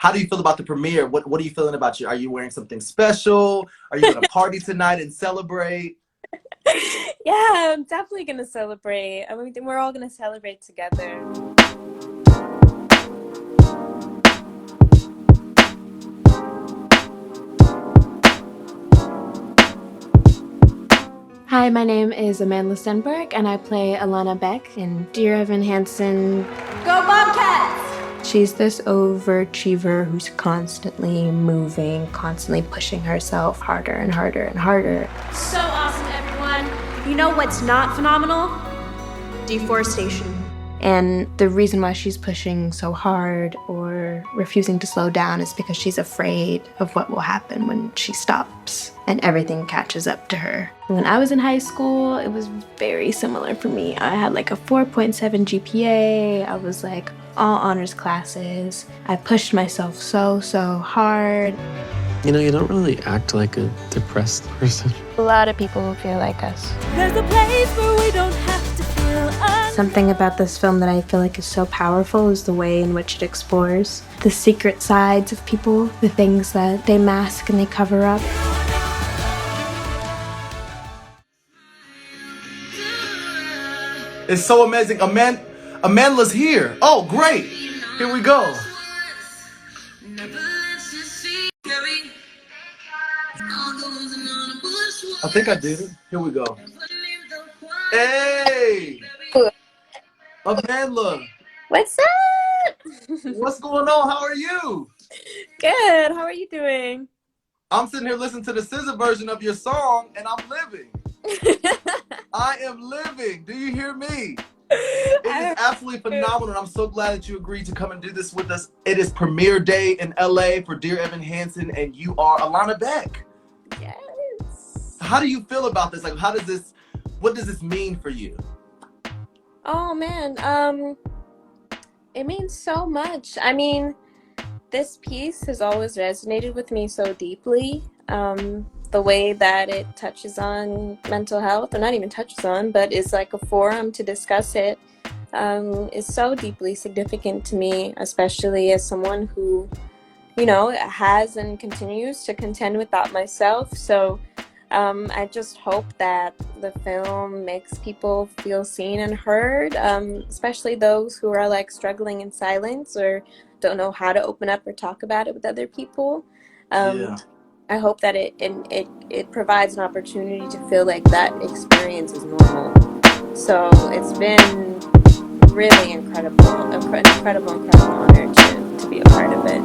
How do you feel about the premiere? What are you feeling about you? Are you wearing something special? Are you gonna party tonight and celebrate? Yeah, I'm definitely gonna celebrate. I mean, we're all gonna celebrate together. Hi, my name is Amandla Stenberg, and I play Alana Beck in Dear Evan Hansen. Go Bobcats! She's this overachiever who's constantly moving, constantly pushing herself harder and harder and harder. So awesome, everyone. You know what's not phenomenal? Deforestation. And the reason why she's pushing so hard or refusing to slow down is because she's afraid of what will happen when she stops and everything catches up to her. When I was in high school, it was very similar for me. I had like a 4.7 GPA. I was like all honors classes. I pushed myself so hard. You know, you don't really act like a depressed person. A lot of people feel like us. There's a place where we don't have to feel us. Something about this film that I feel like is so powerful is the way in which it explores the secret sides of people, the things that they mask and they cover up. It's so amazing. Amandla's here. Oh, great. Here we go. I think I did it. Here we go. Hey, Amandla. What's up? What's going on? How are you? Good. How are you doing? I'm sitting here listening to the scissor version of your song, and I'm living. I am living. Do you hear me? It is absolutely phenomenal. I'm so glad that you agreed to come and do this with us. It is premiere day in LA for Dear Evan Hansen, and you are Alana Beck. Yes. How do you feel about this? Like, what does this mean for you? Oh man, it means so much. I mean, this piece has always resonated with me so deeply. The way that it touches on mental health, or not even touches on, but is like a forum to discuss it, is so deeply significant to me, especially as someone who, you know, has and continues to contend with that myself. So I just hope that the film makes people feel seen and heard, especially those who are like struggling in silence or don't know how to open up or talk about it with other people. Yeah. I hope that it provides an opportunity to feel like that experience is normal. So it's been really incredible honor to be a part of it.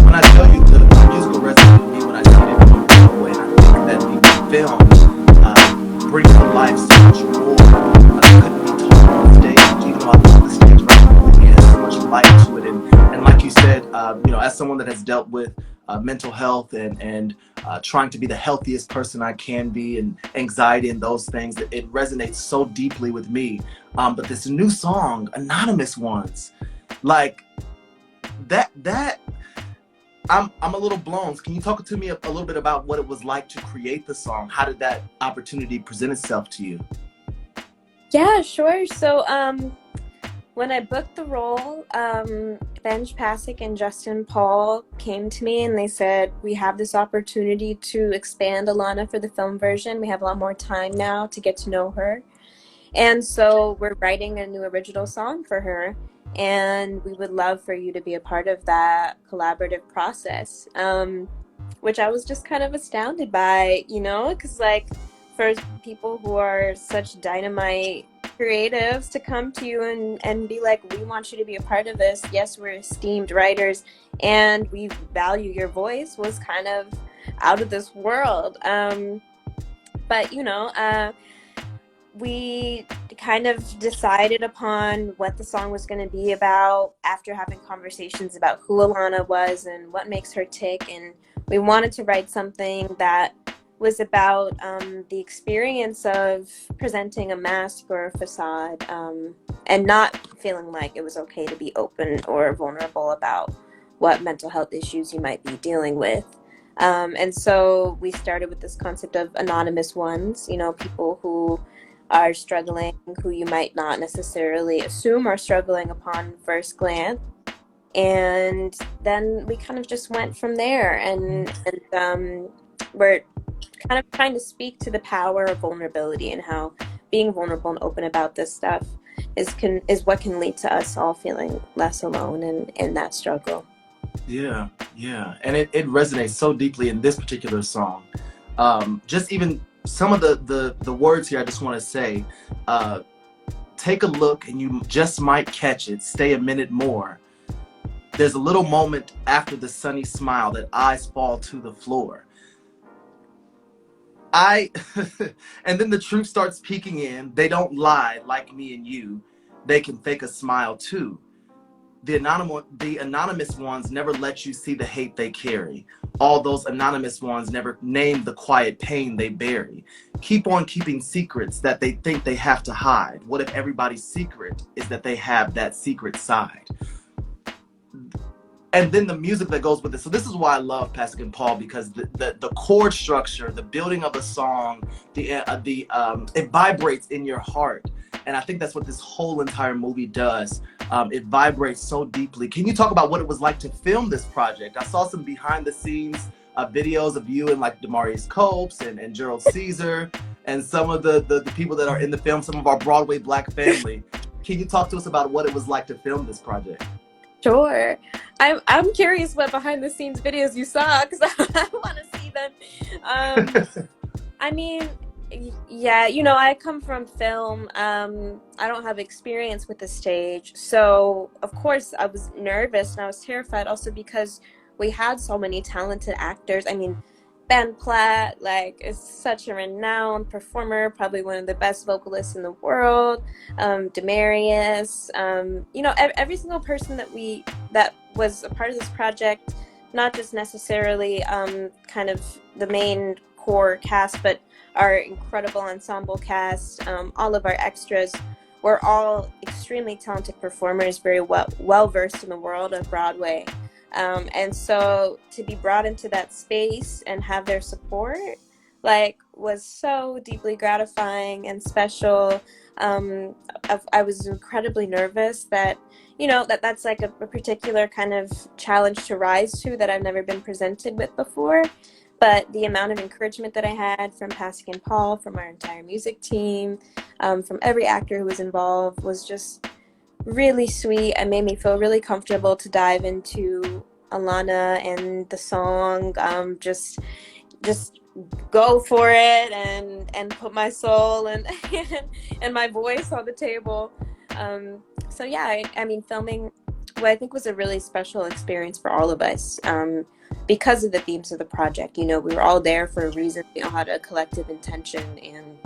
When I tell you the musical resonated with me when I seen it on Broadway, and I think that the film brings to life so much more that couldn't be told on stage, even though I love the stage version. It has so much life to it, and like you said, you know, as someone that has dealt with mental health and trying to be the healthiest person I can be, and anxiety and those things, it resonates so deeply with me. But this new song, Anonymous Ones, like that I'm a little blown. Can you talk to me a little bit about what it was like to create the song? How did that opportunity present itself to you? Yeah, sure. So when I booked the role, Benj Pasek and Justin Paul came to me and they said, we have this opportunity to expand Alana for the film version. We have a lot more time now to get to know her. And so we're writing a new original song for her. And we would love for you to be a part of that collaborative process, which I was just kind of astounded by, you know, because like for people who are such dynamite creatives to come to you and be like, we want you to be a part of this. Yes, we're esteemed writers and we value your voice, was kind of out of this world. But, you know, we kind of decided upon what the song was going to be about after having conversations about who Alana was and what makes her tick. And we wanted to write something that was about the experience of presenting a mask or a facade, and not feeling like it was okay to be open or vulnerable about what mental health issues you might be dealing with. And so we started with this concept of anonymous ones, you know, people who are struggling, who you might not necessarily assume are struggling upon first glance, And then we kind of just went from there, and we're kind of trying to speak to the power of vulnerability and how being vulnerable and open about this stuff is what can lead to us all feeling less alone in that struggle. Yeah, yeah. And it resonates so deeply in this particular song. Just even some of the words here, I just want to say, take a look and you just might catch it. Stay a minute more. There's a little moment after the sunny smile that eyes fall to the floor. I and then the truth starts peeking in. They don't lie like me and you. They can fake a smile too. The anonymous ones never let you see the hate they carry. All those anonymous ones never name the quiet pain they bury. Keep on keeping secrets that they think they have to hide. What if everybody's secret is that they have that secret side? And then the music that goes with it. So this is why I love Pasek and Paul, because the chord structure, the building of a song, it vibrates in your heart. And I think that's what this whole entire movie does. It vibrates so deeply. Can you talk about what it was like to film this project? I saw some behind the scenes videos of you and like Demarius Copes and Gerald Caesar and some of the people that are in the film, some of our Broadway Black family. Can you talk to us about what it was like to film this project? Sure. I'm curious what behind the scenes videos you saw, because I want to see them. I mean, yeah, I come from film. I don't have experience with the stage. So, of course, I was nervous and I was terrified also because we had so many talented actors. I mean, Ben Platt, like, is such a renowned performer, probably one of the best vocalists in the world. Demarius, every single person that was a part of this project, not just necessarily kind of the main core cast, but our incredible ensemble cast, all of our extras, were all extremely talented performers, very well versed in the world of Broadway. And so to be brought into that space and have their support, like, was so deeply gratifying and special. I was incredibly nervous that, that's like a particular kind of challenge to rise to that I've never been presented with before. But the amount of encouragement that I had from Pasek and Paul, from our entire music team, from every actor who was involved, was just really sweet and made me feel really comfortable to dive into Alana and the song. Just go for it and put my soul and and my voice on the table. So yeah, I mean, filming what I think was a really special experience for all of us, because of the themes of the project. We were all there for a reason. We all had a collective intention, and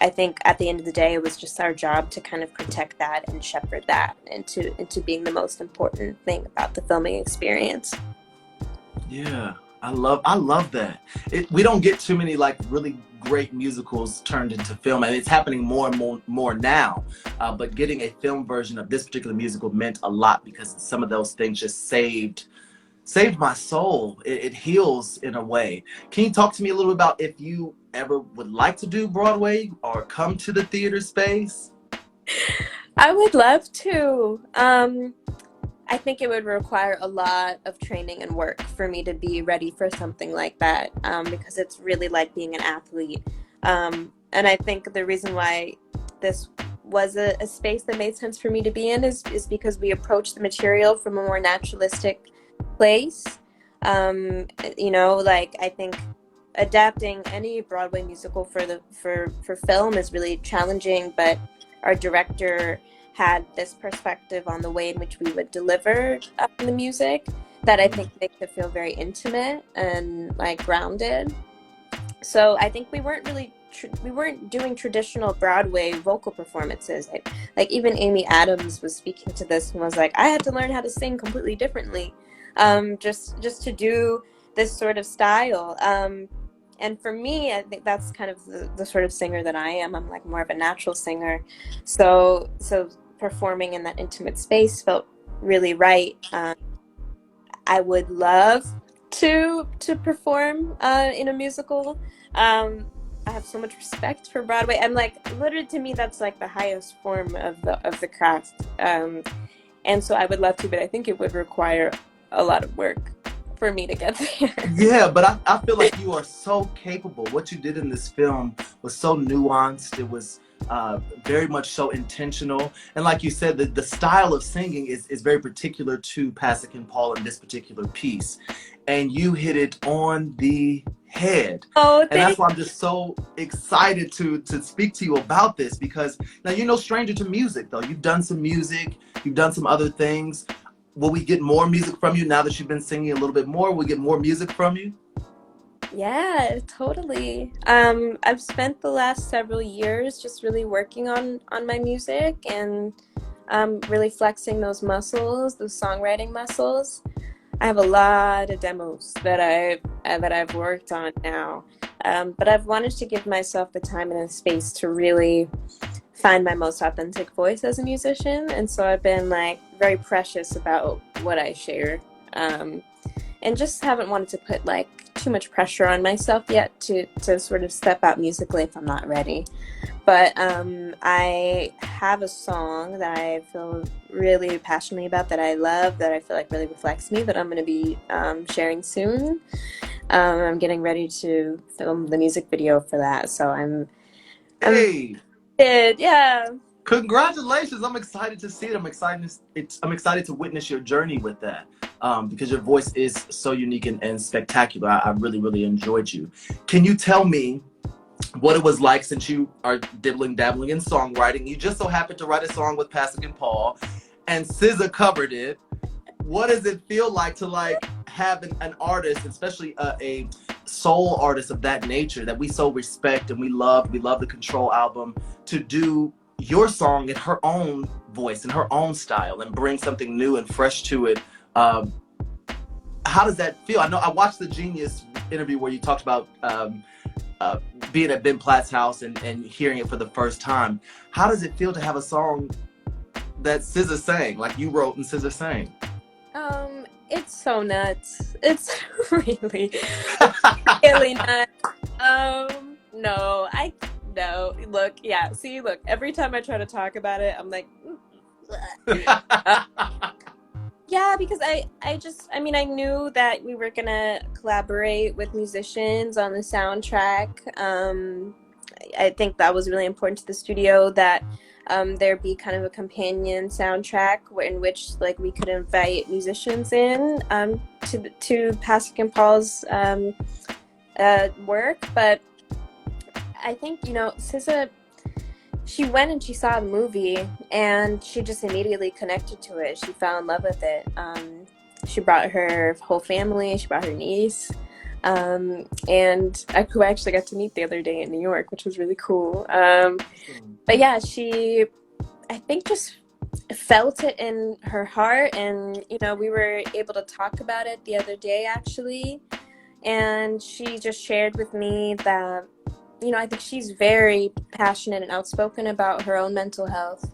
I think at the end of the day, it was just our job to kind of protect that and shepherd that into being the most important thing about the filming experience. Yeah, I love that. We don't get too many like really great musicals turned into film, and it's happening more and more now. But getting a film version of this particular musical meant a lot, because some of those things just saved my soul. It heals in a way. Can you talk to me a little bit about if you ever would like to do Broadway or come to the theater space? I would love to. I think it would require a lot of training and work for me to be ready for something like that, because it's really like being an athlete. And I think the reason why this was a space that made sense for me to be in is because we approach the material from a more naturalistic place. Like, I think adapting any Broadway musical for film is really challenging, but our director had this perspective on the way in which we would deliver the music that I think makes it feel very intimate and like grounded. So I think we weren't really we weren't doing traditional Broadway vocal performances. Like even Amy Adams was speaking to this and was like, I had to learn how to sing completely differently, just to do this sort of style. And for me, I think that's kind of the sort of singer that I am. I'm like more of a natural singer. So performing in that intimate space felt really right. I would love to perform in a musical. I have so much respect for Broadway. I'm like, literally, to me, that's like the highest form of the craft. And so I would love to, but I think it would require a lot of work for me to get there. Yeah, but I feel like you are so capable. What you did in this film was so nuanced. It was very much so intentional. And like you said, the style of singing is very particular to Pasek and Paul in this particular piece. And you hit it on the head. Oh, and that's why I'm just so excited to speak to you about this, because now you're no stranger to music, though. You've done some music, you've done some other things. Will we get more music from you now that you've been singing a little bit more? Will we get more music from you? Yeah, totally. I've spent the last several years just really working on my music and really flexing those muscles, those songwriting muscles. I have a lot of demos that I've worked on now, but I've wanted to give myself the time and the space to really find my most authentic voice as a musician, and so I've been like very precious about what I share, and just haven't wanted to put like too much pressure on myself yet to sort of step out musically if I'm not ready. But I have a song that I feel really passionately about, that I love, that I feel like really reflects me, that I'm going to be sharing soon. I'm getting ready to film the music video for that, so I'm Hey, yeah. congratulations! I'm excited to see it. I'm excited to witness your journey with that, because your voice is so unique and spectacular. I really, really enjoyed you. Can you tell me what it was like, since you are dabbling in songwriting? You just so happened to write a song with Pasek and Paul, and SZA covered it. What does it feel like to like have an artist, especially a soul artist of that nature that we so respect and we love the Control album, to do your song in her own voice, in her own style, and bring something new and fresh to it? How does that feel? I know I watched the Genius interview where you talked about being at Ben Platt's house and hearing it for the first time. How does it feel to have a song that SZA sang, like you wrote and SZA sang? It's so nuts. It's really, really nuts. No, look, yeah, see, look, every time I try to talk about it, I'm like, yeah, because I mean, I knew that we were gonna collaborate with musicians on the soundtrack. I think that was really important to the studio, that there be kind of a companion soundtrack in which like we could invite musicians in to Pasek and Paul's work. But I think, you know, SZA, she went and she saw the movie and she just immediately connected to it. She fell in love with it. She brought her whole family. She brought her niece. And who I actually got to meet the other day in New York, which was really cool. But yeah, she, I think, just felt it in her heart. And, you know, we were able to talk about it the other day, actually. And she just shared with me that, you know, I think she's very passionate and outspoken about her own mental health.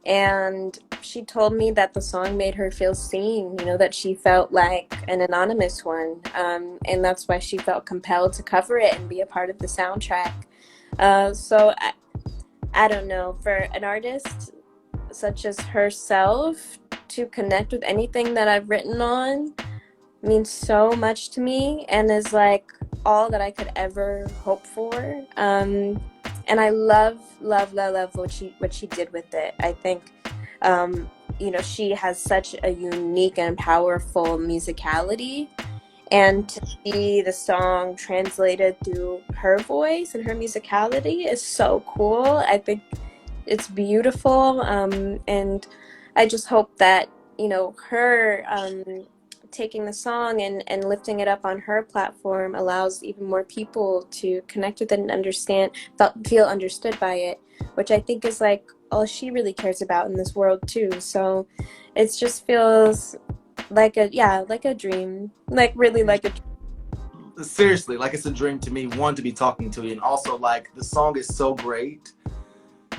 And she told me that the song made her feel seen, you know, that she felt like an anonymous one. And that's why she felt compelled to cover it and be a part of the soundtrack. So I don't know, for an artist such as herself to connect with anything that I've written on means so much to me, and is like all that I could ever hope for. And I love what she did with it. I think, you know, she has such a unique and powerful musicality, and to see the song translated through her voice and her musicality is so cool. I think it's beautiful, and I just hope that, you know, her taking the song and lifting it up on her platform allows even more people to connect with it and feel understood by it, which I think is like all she really cares about in this world too. So it just feels like a dream, like really like a dream. Seriously, like it's a dream to me, one, to be talking to you, and also like the song is so great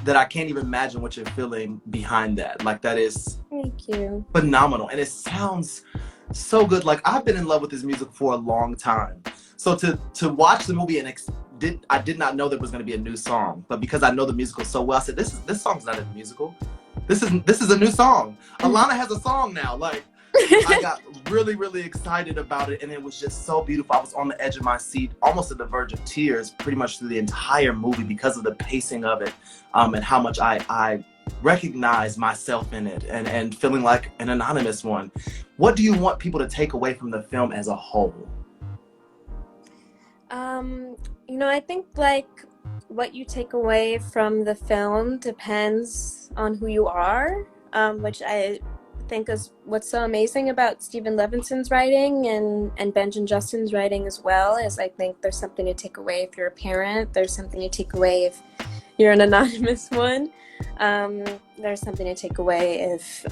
that I can't even imagine what you're feeling behind that. Like that is Thank you. phenomenal, and it sounds so good. Like I've been in love with this music for a long time. So to watch the movie and I did not know there was going to be a new song, but because I know the musical so well, I said this song's not a musical. This is a new song. Alana has a song now. Like, I got really, really excited about it, and it was just so beautiful. I was on the edge of my seat, almost at the verge of tears, pretty much through the entire movie because of the pacing of it, and how much I recognize myself in it, and feeling like an anonymous one. What do you want people to take away from the film as a whole? You know, I think like what you take away from the film depends on who you are, which I think is what's so amazing about Stephen Levinson's writing and Benj and Justin's writing as well. Is I think there's something to take away if you're a parent. There's something to take away if you're an anonymous one. There's something to take away if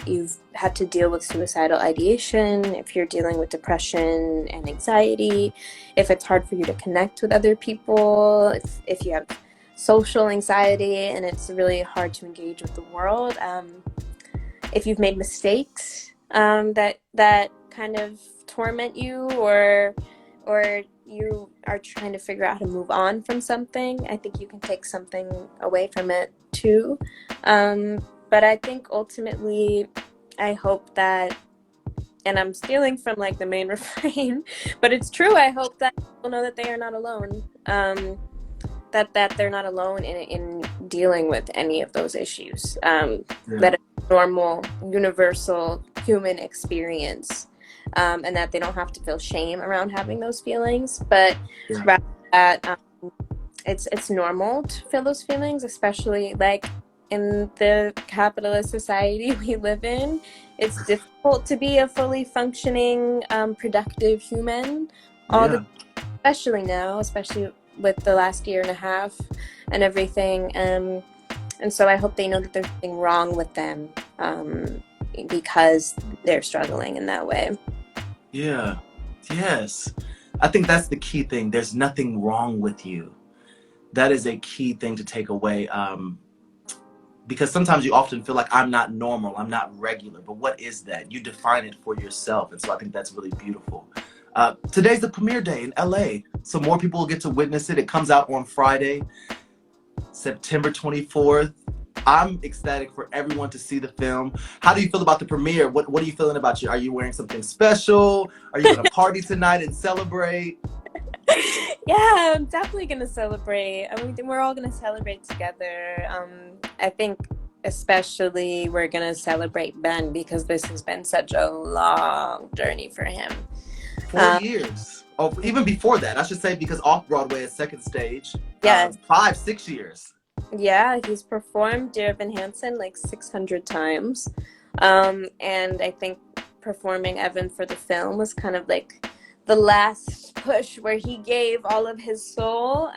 you've had to deal with suicidal ideation, if you're dealing with depression and anxiety, if it's hard for you to connect with other people, if you have social anxiety and it's really hard to engage with the world, if you've made mistakes that kind of torment you, or you are trying to figure out how to move on from something, I think you can take something away from it too. But I think ultimately, I hope that, and I'm stealing from like the main refrain, but it's true, I hope that people know that they are not alone. That they're not alone in dealing with any of those issues. That it's a normal, universal human experience. And that they don't have to feel shame around having those feelings, but rather that it's normal to feel those feelings, especially like in the capitalist society we live in. It's difficult to be a fully functioning, productive human, especially now, especially with the last year and a half and everything. And so I hope they know that there's nothing wrong with them because they're struggling in that way. Yeah. Yes. I think that's the key thing. There's nothing wrong with you. That is a key thing to take away. Because sometimes you often feel like I'm not normal, I'm not regular. But what is that? You define it for yourself. And so I think that's really beautiful. Today's the premiere day in LA. So more people will get to witness it. It comes out on Friday, September 24th. I'm ecstatic for everyone to see the film. How do you feel about the premiere? What are you feeling about you? Are you wearing something special? Are you going to party tonight and celebrate? Yeah, I'm definitely going to celebrate. I mean, we're all going to celebrate together. I think especially we're going to celebrate Ben because this has been such a long journey for him. 4 years. Oh, even before that, I should say, because Off-Broadway is second stage. Yes. 5-6 years. Yeah, he's performed Dear Evan Hansen like 600 times. And I think performing Evan for the film was kind of like the last push where he gave all of his soul.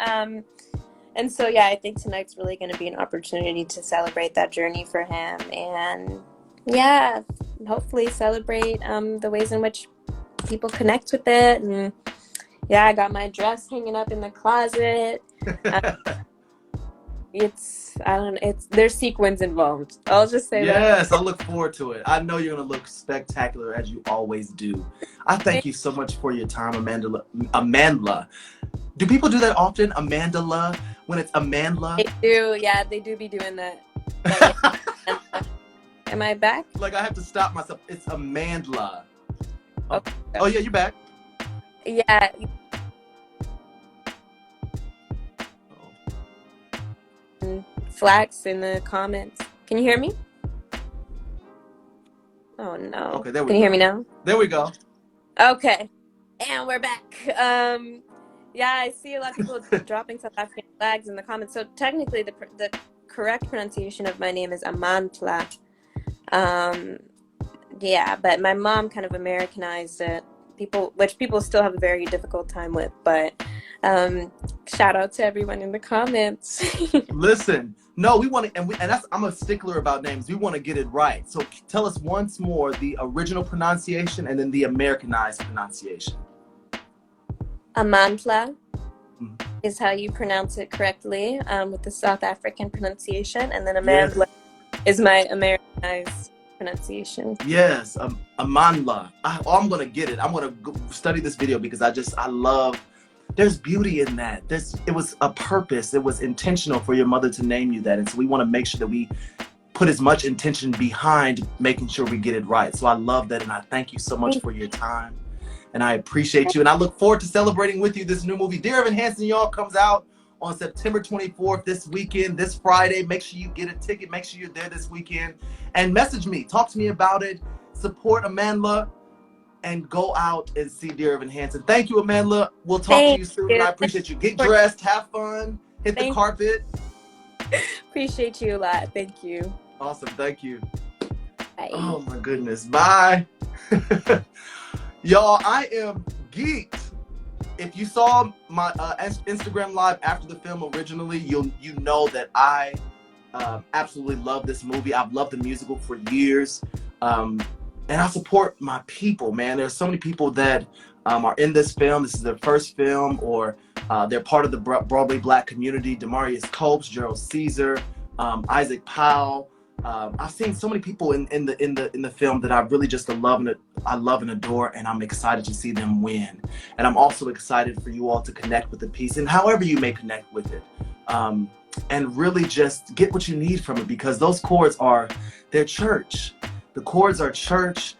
And so, yeah, I think tonight's really going to be an opportunity to celebrate that journey for him. And yeah, hopefully celebrate the ways in which people connect with it. And yeah, I got my dress hanging up in the closet. There's sequins involved. I'll just say that. Yes, I look forward to it. I know you're going to look spectacular as you always do. I thank you so much for your time, Amandla. Do people do that often, Amandla, when it's Amandla? They do, yeah, they do be doing that. But, am I back? Like, I have to stop myself. It's Amandla. Okay. Oh, yeah, you're back. Yeah. Flax in the comments. Can you hear me? Oh no. Okay, there we go. Can you hear me now? There we go. Okay. And we're back. Yeah, I see a lot of people dropping South African flags in the comments. So technically the correct pronunciation of my name is Amandla. Yeah, but my mom kind of Americanized it. Which people still have a very difficult time with, but shout out to everyone in the comments. Listen, no, we want to, and that's, I'm a stickler about names. We want to get it right. So tell us once more the original pronunciation and then the Americanized pronunciation. Amandla is how you pronounce it correctly, with the South African pronunciation, and then Amandla is my Americanized pronunciation. Yes, Amandla. I'm gonna get it. I'm gonna study this video because I love. There's beauty in that. It was a purpose. It was intentional for your mother to name you that, and so we want to make sure that we put as much intention behind making sure we get it right. So I love that, and I thank you so much for your time, and I appreciate you, and I look forward to celebrating with you this new movie. Dear Evan Hansen, y'all, comes out on September 24th, this weekend, this Friday. Make sure you get a ticket. Make sure you're there this weekend, and message me, talk to me about it, support Amandla, and go out and see Dear Evan Hansen. Thank you, Amandla. We'll talk to you soon. I appreciate you. Get dressed, have fun, hit the carpet. Appreciate you a lot. Thank you. Awesome. Thank you. Bye. Oh my goodness. Bye. Y'all, I am geeked. If you saw my Instagram live after the film originally, you know that I absolutely love this movie. I've loved the musical for years. And I support my people, man. There's so many people that are in this film. This is their first film, or they're part of the Broadway Black community. Demarius Copes, Gerald Caesar, Isaac Powell. I've seen so many people in the film that I really just love and adore, and I'm excited to see them win. And I'm also excited for you all to connect with the piece, and however you may connect with it, and really just get what you need from it, because those chords they're church. The chords are church,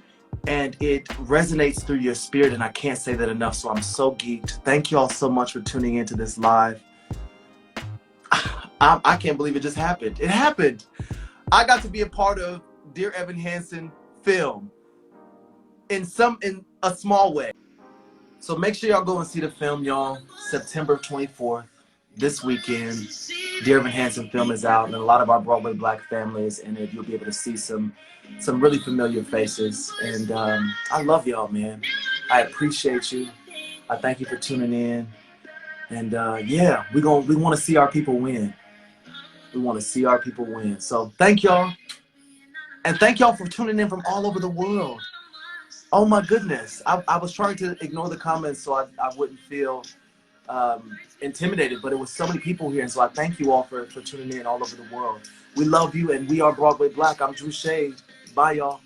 and it resonates through your spirit, and I can't say that enough. So I'm so geeked. Thank you all so much for tuning into this live. I can't believe it just happened. It happened. I got to be a part of Dear Evan Hansen film in a small way. So make sure y'all go and see the film, y'all. September 24th, this weekend. Dear Evan Hansen film is out, and a lot of our Broadway Black families in it. You'll be able to see some really familiar faces. And I love y'all, man. I appreciate you. I thank you for tuning in. And yeah, we want to see our people win. We want to see our people win. So thank y'all. And thank y'all for tuning in from all over the world. Oh my goodness. I was trying to ignore the comments so I wouldn't feel intimidated, but it was so many people here. And so I thank you all for tuning in all over the world. We love you, and we are Broadway Black. I'm Drew Shade. Bye, y'all.